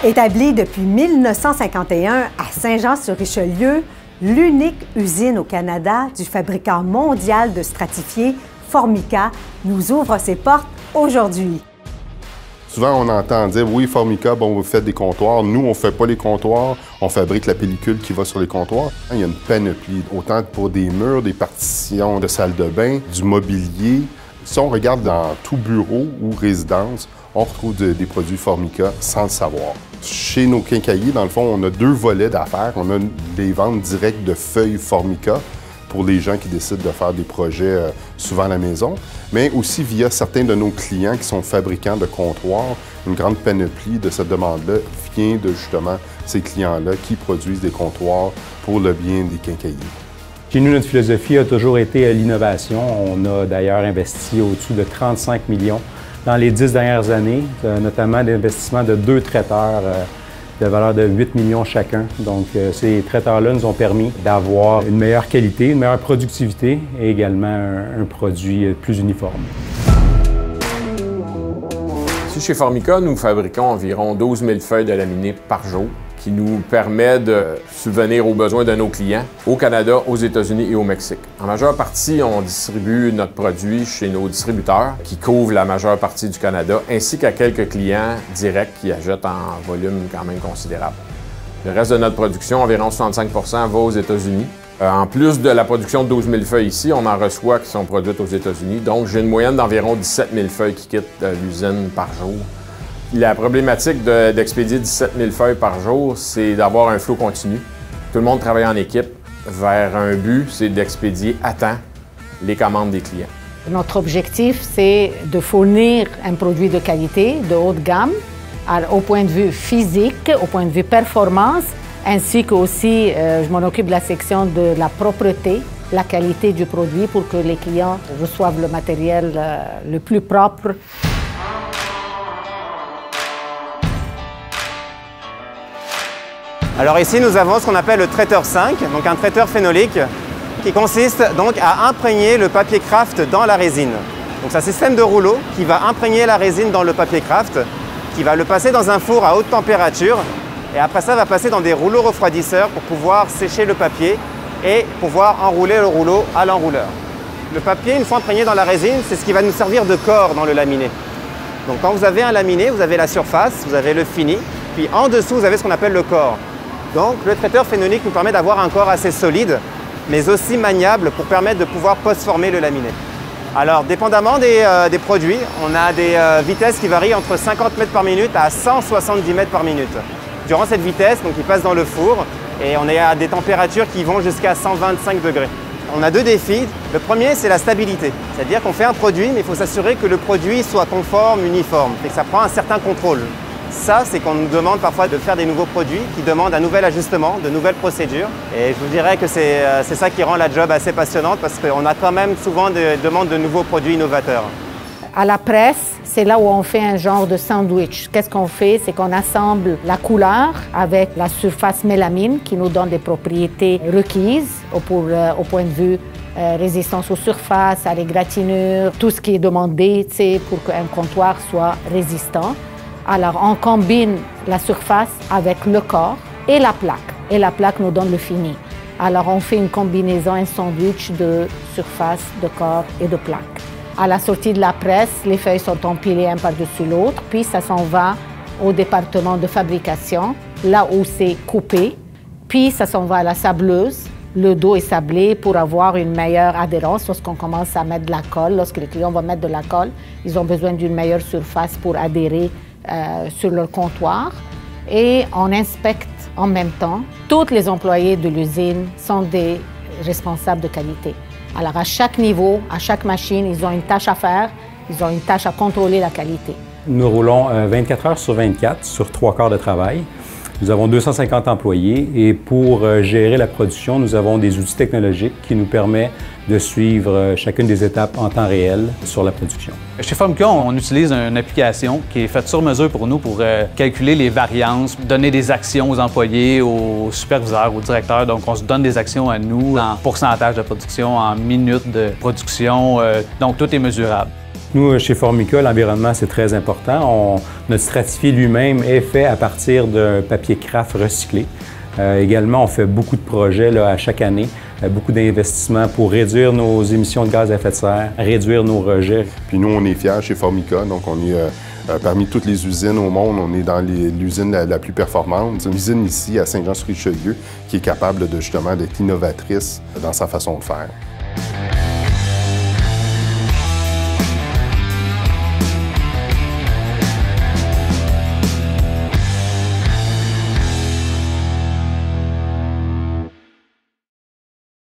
Établie depuis 1951 à Saint-Jean-sur-Richelieu, l'unique usine au Canada du fabricant mondial de stratifiés, Formica, nous ouvre ses portes aujourd'hui. Souvent, on entend dire « Oui, Formica, bon, vous faites des comptoirs. Nous, on ne fait pas les comptoirs. On fabrique la pellicule qui va sur les comptoirs. » Il y a une panoplie, autant pour des murs, des partitions de salles de bain, du mobilier. Si on regarde dans tout bureau ou résidence, on retrouve des produits Formica sans le savoir. Chez nos quincailliers, dans le fond, on a deux volets d'affaires. On a les ventes directes de feuilles Formica pour les gens qui décident de faire des projets souvent à la maison, mais aussi via certains de nos clients qui sont fabricants de comptoirs. Une grande panoplie de cette demande-là vient de justement ces clients-là qui produisent des comptoirs pour le bien des quincailliers. Chez nous, notre philosophie a toujours été l'innovation. On a d'ailleurs investi au-dessus de 35 millions dans les 10 dernières années, notamment l'investissement de 2 traiteurs de valeur de 8 millions chacun. Donc, ces traiteurs-là nous ont permis d'avoir une meilleure qualité, une meilleure productivité et également un produit plus uniforme. Ici, chez Formica, nous fabriquons environ 12 000 feuilles de laminé par jour, qui nous permet de subvenir aux besoins de nos clients au Canada, aux États-Unis et au Mexique. En majeure partie, on distribue notre produit chez nos distributeurs qui couvrent la majeure partie du Canada, ainsi qu'à quelques clients directs qui achètent en volume quand même considérable. Le reste de notre production, environ 65 %, va aux États-Unis. En plus de la production de 12 000 feuilles ici, on en reçoit qui sont produites aux États-Unis. Donc, j'ai une moyenne d'environ 17 000 feuilles qui quittent l'usine par jour. La problématique d'expédier 17 000 feuilles par jour, c'est d'avoir un flot continu. Tout le monde travaille en équipe vers un but, c'est d'expédier à temps les commandes des clients. Notre objectif, c'est de fournir un produit de qualité, de haute gamme, au point de vue physique, au point de vue performance, ainsi qu'aussi, je m'en occupe de la section de la propreté, la qualité du produit pour que les clients reçoivent le matériel le plus propre. Alors ici, nous avons ce qu'on appelle le traiteur 5, donc un traiteur phénolique qui consiste donc à imprégner le papier craft dans la résine. Donc c'est un système de rouleau qui va imprégner la résine dans le papier craft, qui va le passer dans un four à haute température et après ça va passer dans des rouleaux refroidisseurs pour pouvoir sécher le papier et pouvoir enrouler le rouleau à l'enrouleur. Le papier, une fois imprégné dans la résine, c'est ce qui va nous servir de corps dans le laminé. Donc quand vous avez un laminé, vous avez la surface, vous avez le fini, puis en dessous, vous avez ce qu'on appelle le corps. Donc, le traiteur phénolique nous permet d'avoir un corps assez solide, mais aussi maniable pour permettre de pouvoir post-former le laminé. Alors, dépendamment des produits, on a des vitesses qui varient entre 50 mètres par minute à 170 mètres par minute. Durant cette vitesse, donc, il passe dans le four et on est à des températures qui vont jusqu'à 125 degrés. On a 2 défis. Le premier, c'est la stabilité. C'est-à-dire qu'on fait un produit, mais il faut s'assurer que le produit soit conforme, uniforme, et que ça prend un certain contrôle. Ça, c'est qu'on nous demande parfois de faire des nouveaux produits qui demandent un nouvel ajustement, de nouvelles procédures. Et je vous dirais que c'est ça qui rend la job assez passionnante parce qu'on a quand même souvent des demandes de nouveaux produits innovateurs. À la presse, c'est là où on fait un genre de sandwich. Qu'est-ce qu'on fait? C'est qu'on assemble la couleur avec la surface mélamine qui nous donne des propriétés requises au point de vue résistance aux surfaces, à l'égratignure, tout ce qui est demandé pour qu'un comptoir soit résistant. Alors, on combine la surface avec le corps et la plaque. Et la plaque nous donne le fini. Alors, on fait une combinaison, un sandwich de surface, de corps et de plaque. À la sortie de la presse, les feuilles sont empilées un par-dessus l'autre, puis ça s'en va au département de fabrication, là où c'est coupé. Puis, ça s'en va à la sableuse. Le dos est sablé pour avoir une meilleure adhérence lorsqu'on commence à mettre de la colle. Lorsque les clients vont mettre de la colle, ils ont besoin d'une meilleure surface pour adhérer sur leur comptoir et on inspecte en même temps. Tous les employés de l'usine sont des responsables de qualité. Alors à chaque niveau, à chaque machine, ils ont une tâche à faire, ils ont une tâche à contrôler la qualité. Nous roulons 24 heures sur 24 sur 3 quarts de travail. Nous avons 250 employés et pour gérer la production, nous avons des outils technologiques qui nous permettent de suivre chacune des étapes en temps réel sur la production. Chez Formica, on utilise une application qui est faite sur mesure pour nous pour calculer les variances, donner des actions aux employés, aux superviseurs, aux directeurs. Donc, on se donne des actions à nous en pourcentage de production, en minutes de production. Donc, tout est mesurable. Nous, chez Formica, l'environnement, c'est très important. Notre stratifié lui-même est fait à partir d'un papier craft recyclé. Également, on fait beaucoup de projets là, à chaque année, beaucoup d'investissements pour réduire nos émissions de gaz à effet de serre, réduire nos rejets. Puis nous, on est fiers chez Formica, donc on est parmi toutes les usines au monde, on est dans l'usine la plus performante. C'est une usine ici à Saint-Jean-sur-Richelieu qui est capable de, justement d'être innovatrice dans sa façon de faire.